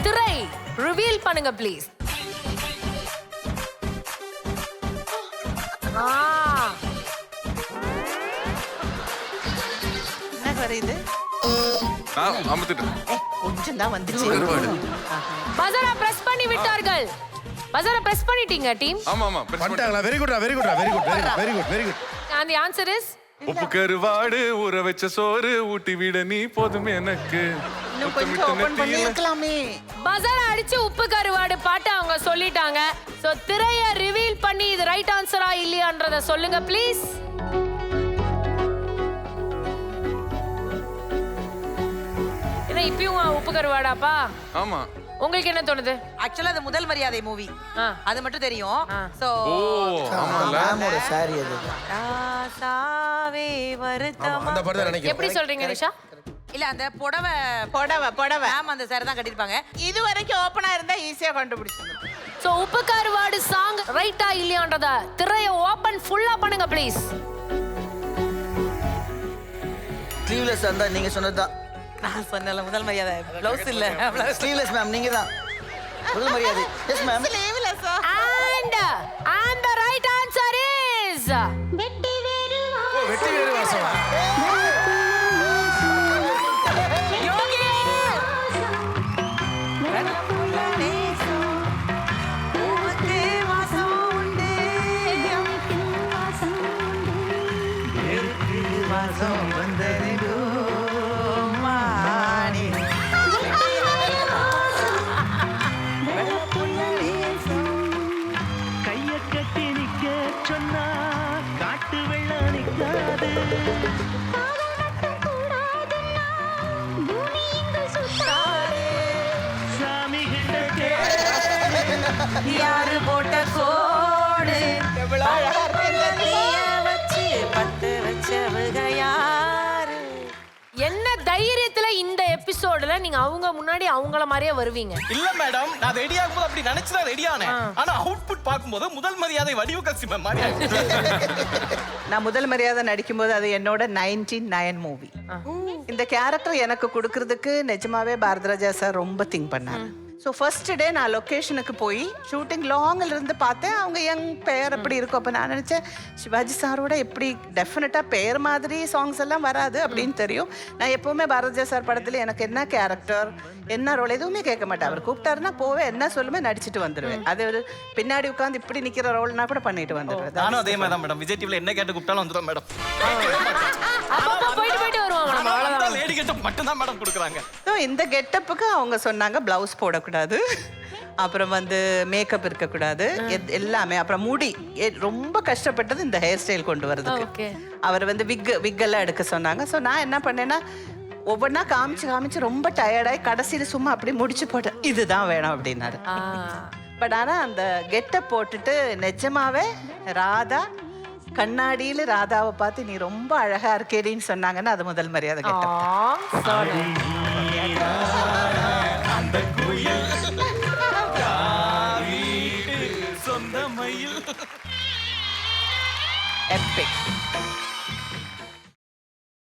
திரை ரிவீல் பண்ணுங்க ப்ளீஸ். என்ன வருது? கொஞ்சம் தான் வந்துச்சு. பஜரை பிரஸ் பண்ணி விட்டார்கள். பஜரை பிரஸ் பண்ணிட்டீங்க டீம். ஆமா ஆமா பண்ணிட்டாங்களா? Very good very good very good very good very good. And the answer is உப்பு கருவாடு ஊற வச்ச சோறு ஊட்டி விட நீ போதுமே எனக்கு. இன்னும் கொஞ்சம் ஓபன் பண்ணிருக்கலாமே. பஜரை அடிச்சு உப்பு கருவாடு பாட்டு அவங்க சொல்லிட்டாங்க. சோ திரைய ரிவீல் பண்ணி இது ரைட் ஆன்சரா இல்லையான்றத சொல்லுங்க ப்ளீஸ். என்ன இப்பயும் உப்பு கருவாடாப்பா? ஆமா. உங்களுக்கு என்ன தோணுது? ஆக்சுவலா அது முதல் மரியாதை மூவி. அது மட்டும் தெரியும். சோ ஆமால சாரி அது. ராசாவே வருத்தமா. அந்த படம் நினைக்கிறேன். எப்படி சொல்றீங்க நிஷா? இல்ல அந்த புடவை மேம் அந்த சார் தான் கட்டிருப்பாங்க. இது வரைக்கும் ஓபனா இருந்தா ஈஸியா கண்டுபிடிச்சிடலாம். சோ உப்பு கருவாடு சாங் ரைட்டா இல்லையான்றத திரைய ஓபன் ஃபுல்லா பண்ணுங்க ப்ளீஸ். ஸ்லீவ்லெஸ் அந்த நீங்க சொன்னதுதான். நான் சொன்னல முதல் மரியாதை ப்ளவுஸ் இல்ல. ஸ்லீவ்லெஸ் மேம் நீங்க தான். முதல் மரியாதை. Yes ma'am. Sleeveless. And the right answer is வெட்டி வேறு வாசம். யோகி. யாரு போட்ட கோடு வச்சு பத்து வச்சவங்க யாரு? என்ன தைரியத்துல இந்த எபிசோட்ல நீங்க அவங்க முன்னாடி அவங்கள மாதிரியே வருவீங்க? இல்ல மேடம், நான் ரெடி ஆகும்போது அப்படி நினைச்சுதான் ரெடி ஆனேன். ஆனா அவுட்புட் பார்க்கும்போது முதல் மரியாதை வடிவு கசிம மாதிரி ஆயிடுச்சு. நான் முதல் மரியாதை நடிக்கும்போது அது என்னோட 99 மூவி. இந்த கேரக்டர் எனக்கு கொடுக்கறதுக்கு நிஜமாவே பாரதிராஜா சார் ரொம்ப திங்க் பண்ணாரு. ஸோ ஃபர்ஸ்ட் டே நான் லொக்கேஷனுக்கு போய் ஷூட்டிங் லாங்கில் இருந்து பார்த்தேன். அவங்க யங் பேர் எப்படி இருக்கும். அப்போ நான் நினச்சேன் சிவாஜி சாரோட எப்படி டெஃபினட்டாக பேர் மாதிரி சாங்ஸ் எல்லாம் வராது அப்படின்னு தெரியும். நான் எப்போவுமே பாரதிராஜா சார் படத்தில் எனக்கு என்ன கேரக்டர் என்ன ரோல் எதுவுமே கேட்க மாட்டேன். அவர் கூப்பிட்டாருன்னா போவேன், என்ன சொல்லுமே நடிச்சுட்டு வந்துடுவேன். அது ஒரு பின்னாடி உட்காந்து இப்படி நிற்கிற ரோல்னா கூட பண்ணிட்டு வந்துடுவேன். நானும் அதே மாதிரி தான் மேடம். விஜய் டிவில என்ன கேட்டு கூப்பிட்டாலும் வந்துடும் மேடம். போயிட்டு வருவாங்க. லேடி கெட்டப் மட்டும் தான் மேடம் கொடுக்குறாங்க. ஸோ இந்த கெட்டப்புக்கு அவங்க சொன்னாங்க பிளவுஸ் போடக்கூடாது, அப்புறம் வந்து மேக்கப் இருக்கக்கூடாது, எல்லாமே. அப்புறம் முடி ரொம்ப கஷ்டப்பட்டது இந்த ஹேர் ஸ்டைல் கொண்டு வரதுக்கு. அவர் வந்து விக்கெல்லாம் எடுக்க சொன்னாங்க. ஸோ நான் என்ன பண்ணேன்னா ஒவ்வொன்றா காமிச்சு ரொம்ப டயர்டாகி கடைசியில் சும்மா அப்படி முடிச்சு போட்டேன், இதுதான் வேணும் அப்படின்னாரு. பட் ஆனால் அந்த கெட்டப் போட்டுட்டு நிஜமாவே ராதா கண்ணாடியில ராதாவை பார்த்து நீ ரொம்ப அழகா இருக்கேடின்னு சொன்னாங்கன்னா அது முதல் மரியாதை கெட்டப். எபிக்.